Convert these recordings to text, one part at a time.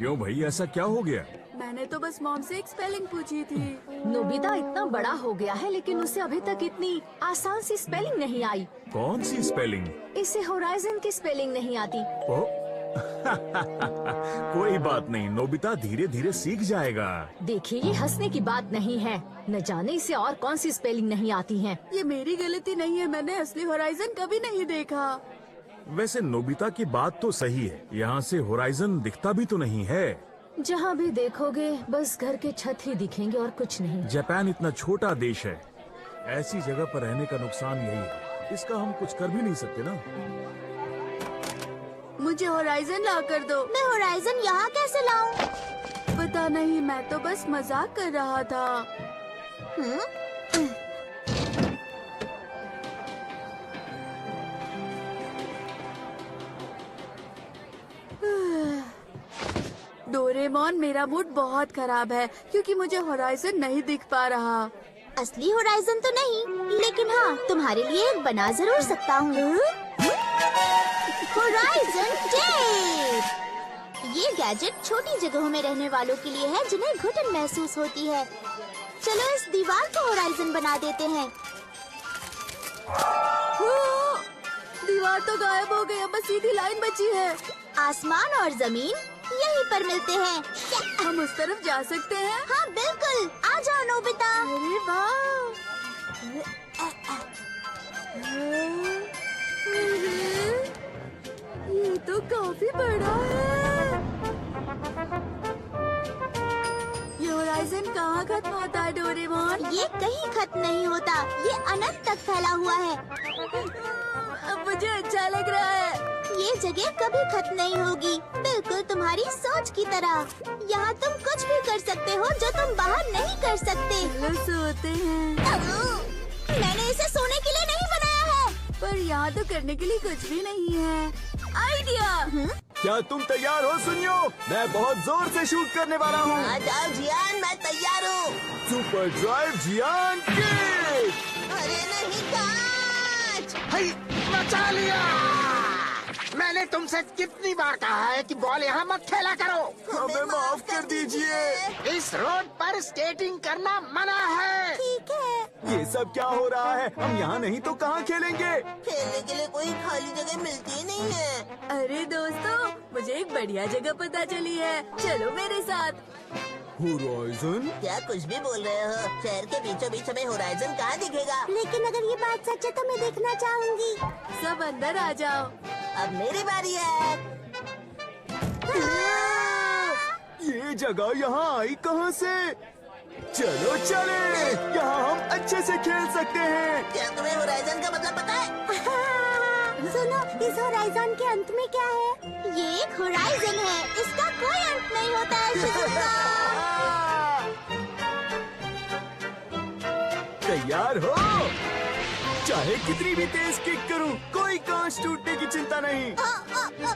क्यों भाई, ऐसा क्या हो गया? मैंने तो बस मॉम से एक स्पेलिंग पूछी थी। नोबिता इतना बड़ा हो गया है लेकिन उसे अभी तक इतनी आसान सी स्पेलिंग नहीं आई। कौन सी स्पेलिंग? इसे होराइजन की स्पेलिंग नहीं आती। ओ कोई बात नहीं, नोबिता धीरे धीरे सीख जाएगा। देखिए, ये हंसने की बात नहीं है। न जाने इसे और कौन सी स्पेलिंग नहीं आती है। ये मेरी गलती नहीं है, मैंने असली होराइजन कभी नहीं देखा। वैसे नोबिता की बात तो सही है, यहाँ से होराइजन दिखता भी तो नहीं है। जहाँ भी देखोगे बस घर के छत ही दिखेंगे और कुछ नहीं। जापान इतना छोटा देश है, ऐसी जगह पर रहने का नुकसान यही है, इसका हम कुछ कर भी नहीं सकते ना। मुझे होराइजन ला कर दो। मैं होराइजन यहाँ कैसे लाऊं? पता नहीं, मैं तो बस मजाक कर रहा था। डोरेमोन, मेरा मूड बहुत खराब है क्योंकि मुझे होराइजन नहीं दिख पा रहा। असली होराइजन तो नहीं, लेकिन हाँ, तुम्हारे लिए एक बना जरूर सकता हूँ। Horizon tape. ये गैजेट छोटी जगहों में रहने वालों के लिए है जिन्हें घुटन महसूस होती है। चलो इस दीवार को होराइजन बना देते हैं। दीवार तो गायब हो गई, अब बस सीधी लाइन बची है। आसमान और जमीन यहीं पर मिलते हैं। हम उस तरफ जा सकते हैं? हाँ बिल्कुल, आ जाओ नोबिता। अरे वाह! ये तो काफी बड़ा है। ये होराइजन कहाँ खत्म होता है डोरेमोन? ये कहीं खत्म नहीं होता, ये अनंत तक फैला हुआ है। अब मुझे अच्छा लग रहा है। ये जगह कभी खत्म नहीं होगी, बिल्कुल तुम्हारी सोच की तरह। यहाँ तुम कुछ भी कर सकते हो जो तुम बाहर नहीं कर सकते। चलो सोते हैं। मैंने इसे सोने के लिए नहीं बनाया है। पर यहाँ तो करने के लिए कुछ भी नहीं है। आइडिया! क्या तुम तैयार हो? सुनियो, मैं बहुत जोर से शूट करने वाला हूँ। आ जाओ जियान, मैं तैयार हूँ। सुपर ड्राइव जियान किक! अरे नहीं कांच! हई, बचा लिया। मैंने तुमसे कितनी बार कहा है कि बॉल यहाँ मत खेला करो। हमें माफ कर दीजिए। इस रोड पर स्केटिंग करना मना है। ठीक है। ये सब क्या हो रहा है? हम यहाँ नहीं तो कहाँ खेलेंगे? खेलने के लिए कोई खाली जगह मिलती ही नहीं है। अरे दोस्तों, मुझे एक बढ़िया जगह पता चली है, चलो मेरे साथ। होराइजन? क्या कुछ भी बोल रहे हो? शहर के बीचों बीच हमें होराइजन कहाँ दिखेगा? लेकिन अगर ये बात सच है तो मैं देखना चाहूँगी। सब अंदर आ जाओ। अब मेरी बारी है। ये जगह यहाँ आई कहाँ से? चलो चले, यहाँ हम अच्छे से खेल सकते हैं। क्या तुम्हें होराइजन का मतलब पता है? सुनो, इस होराइजन के अंत में क्या है? ये एक होराइजन है, इसका कोई अंत नहीं होता है शिजुका। तैयार हो? चाहे कितनी भी तेज किक करूं, कोई कांच टूटने की चिंता नहीं। क्या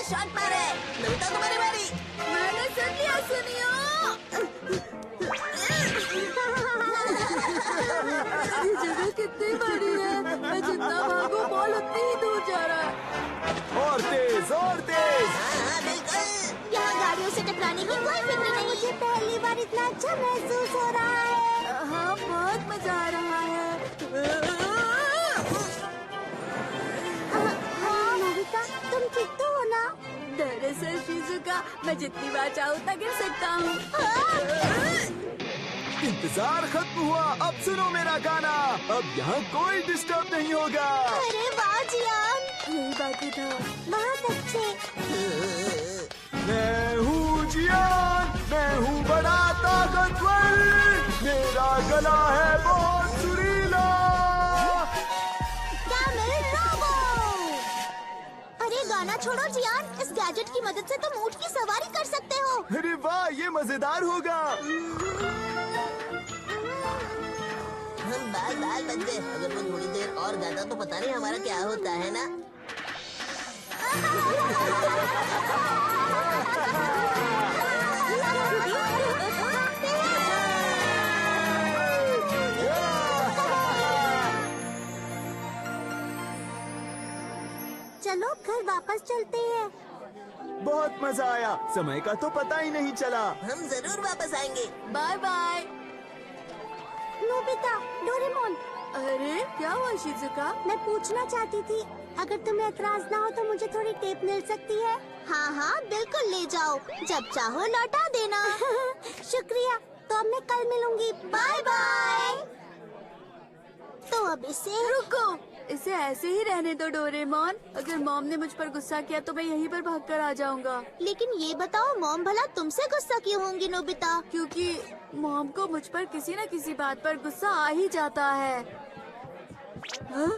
शॉट मारे? नोबिता, तुम्हारी बारी। मैंने सुन लिया, सुनियो। ये जगह कितनी बड़ी है, मैं जितना भागूं बॉल उतनी ही दूर जा रहा है। और तेज और तेज। हाँ, बिल्कुल। यहाँ गाड़ियों से टकराने की कोई फिक्र नहीं। मुझे पहली बार इतना अच्छा महसूस हो रहा है। हाँ, बहुत मजा आ रहा है। हाँ, नोबिता, तुम ठीक तो हो ना? दरअसल शिजुका, मैं जितनी बार चाहूँ उतना गिर सकता हूँ। इंतजार खत्म हुआ, अब सुनो मेरा गाना। अब यहाँ कोई डिस्टर्ब नहीं होगा। अरे वाह जियान, यही बाकी था। बहुत अच्छे। मैं हूँ जियान, मैं हूँ बड़ा ताकतवर, मेरा गला है बहुत सुरीला। Camel robo. अरे गाना छोड़ो जियान, इस गैजेट की मदद से तुम ऊंट की सवारी कर सकते हो। अरे वाह, ये मजेदार होगा। हम बाल बाल बन गए। अगर वो थोड़ी देर और गाता तो पता नहीं हमारा क्या होता है ना। चलो घर वापस चलते हैं। बहुत मजा आया। समय का तो पता ही नहीं चला। हम जरूर वापस आएंगे। Bye bye. नोबिता, डोरेमोन, अरे क्या हुआ शिजुका? मैं पूछना चाहती थी, अगर तुम्हें एतराज ना हो तो मुझे थोड़ी टेप मिल सकती है? हाँ हाँ बिल्कुल ले जाओ, जब चाहो लौटा देना। शुक्रिया, तो अब मैं कल मिलूंगी। Bye bye. तो अब इसे रुको, इसे ऐसे ही रहने दो डोरेमोन। अगर मॉम ने मुझ पर गुस्सा किया तो मैं यहीं पर भागकर आ जाऊंगा। लेकिन ये बताओ, मॉम भला तुमसे गुस्सा क्यों होंगी नोबिता? क्योंकि मॉम को मुझ पर किसी न किसी बात पर गुस्सा आ ही जाता है। हाँ?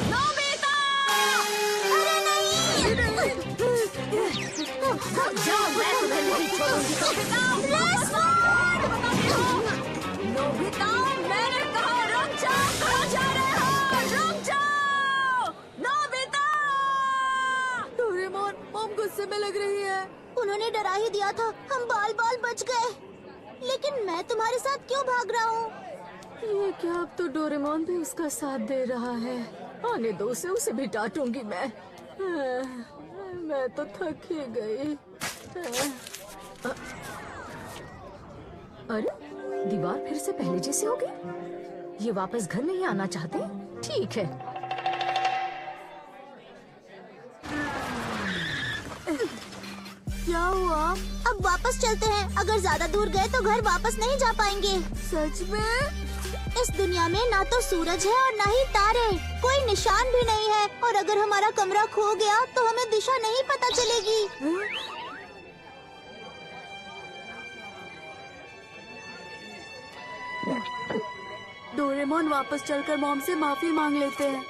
नोबिता! अरे नहीं! नोबिता, मैंने कहा रुक जाओ, कहाँ जा रहे हो? रुक जाओ! नोबिता! डोरेमोन, मॉम गुस्से में लग रही है। उन्होंने डरा ही दिया था, हम बाल बाल बच गए। लेकिन मैं तुम्हारे साथ क्यों भाग रहा हूँ? ये क्या, अब तो डोरेमोन भी उसका साथ दे रहा है। आने दो उसे भी डांटूंगी मैं। मैं तो थक ही गई। अरे दीवार फिर से पहले जैसी हो गई। ये वापस घर नहीं आना चाहते? ठीक है। क्या हुआ? अब वापस चलते हैं। अगर ज्यादा दूर गए तो घर वापस नहीं जा पाएंगे। सच में? इस दुनिया में ना तो सूरज है और ना ही तारे, कोई निशान भी नहीं है। और अगर हमारा कमरा खो गया तो हमें दिशा नहीं पता चलेगी। डोरेमोन, वापस चलकर मॉम से माफी मांग लेते हैं।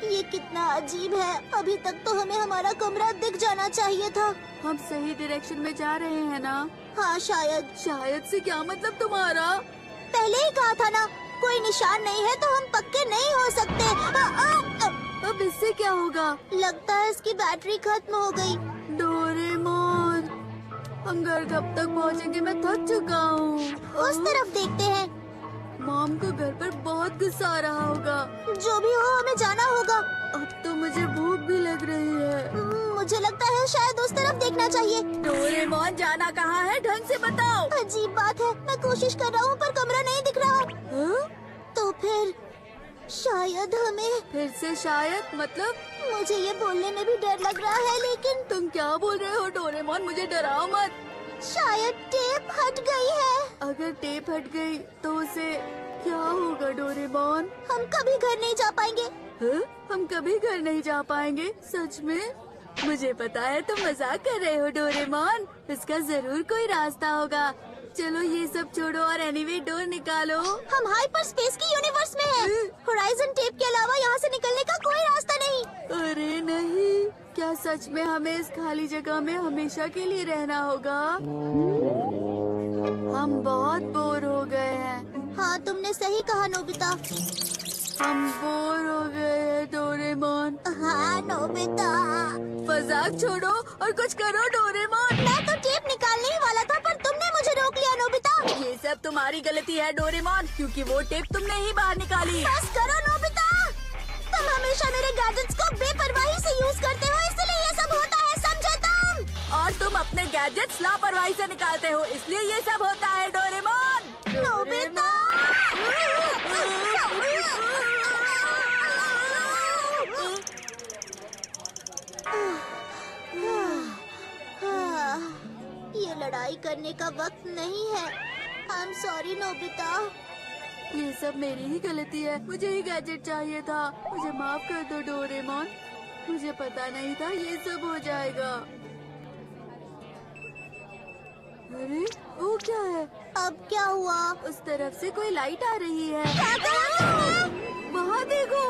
ये कितना अजीब है। अभी तक तो हमें हमारा कमरा दिख जाना चाहिए था। हम सही डायरेक्शन में जा रहे हैं ना? हाँ शायद। शायद से क्या मतलब तुम्हारा? पहले ही कहा था ना, कोई निशान नहीं है तो हम पक्के नहीं हो सकते। अब इससे क्या होगा? लगता है इसकी बैटरी खत्म हो गई। डोरेमोन, हम घर कब तक पहुँचेंगे? मैं थक चुका हूँ। उस तरफ देखते हैं। मॉम को घर पर बहुत गुस्सा आ रहा होगा। जो भी हो, हमें जाना होगा। अब तो मुझे भूख भी लग रही है। मुझे लगता है शायद उस तरफ देखना चाहिए। डोरेमोन, जाना कहाँ है? ढंग से बताओ। अजीब बात है, मैं कोशिश कर रहा हूँ पर कमरा नहीं दिख रहा। हाँ? तो फिर शायद हमें। फिर से शायद मतलब? मुझे ये बोलने में भी डर लग रहा है, लेकिन तुम क्या बोल रहे हो डोरेमोन? मुझे डराओ मत। शायद टेप हट गई है। अगर टेप हट गई तो उसे क्या होगा डोरेमोन? हम कभी घर नहीं जा पाएंगे। हाँ? हम कभी घर नहीं जा पाएंगे? सच में? मुझे पता है तुम मजाक कर रहे हो डोरेमोन। इसका जरूर कोई रास्ता होगा। चलो ये सब छोड़ो और एनीवे डोर निकालो। हम हाइपर स्पेस की यूनिवर्स में हैं। होराइजन टेप के अलावा यहाँ से निकलने का कोई रास्ता नहीं। अरे नहीं, क्या सच में हमें इस खाली जगह में हमेशा के लिए रहना होगा? हम बहुत बोर हो गए हैं। हाँ तुमने सही कहा नोबिता। हम बोर हो गए हैं डोरेमोन। हाँ नोबिता। मजाक छोड़ो और कुछ करो डोरेमोन। मैं तो टेप निकालने ही वाला था पर तुमने मुझे रोक लिया नोबिता। ये सब तुम्हारी गलती है डोरेमोन, क्योंकि वो टेप तुमने ही बाहर निकाली। बस करो नोबिता। तुम हमेशा मेरे गैजेट्स को बेपरवाही से यूज करते हो, इसलिए ये सब होता है, समझे तुम? और तुम अपने गैजेट्स लापरवाही से निकालते हो, इसलिए ये सब होता है डोरेमोन। नोबिता। ये लड़ाई करने का वक्त नहीं है। I am sorry Nobita. ये सब मेरी ही गलती है। मुझे ही गैजेट चाहिए था। मुझे माफ कर दो डोरेमोन। मुझे पता नहीं था ये सब हो जाएगा। अरे वो क्या है? अब क्या हुआ? उस तरफ से कोई लाइट आ रही है। क्या कर रहे हो? वहाँ देखो।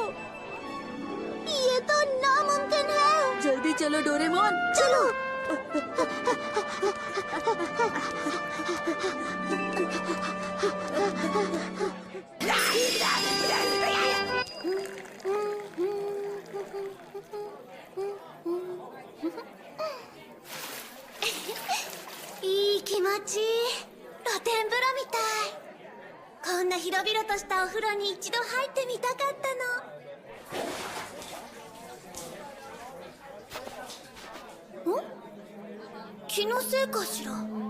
ये तो नामुमकिन है। जल्दी चलो डोरेमोन। चलो।いい気持ちいい。露天風呂みたい。こんな広々としたお風呂ろに一度入ってみたかったの。ん？気のせいかしら。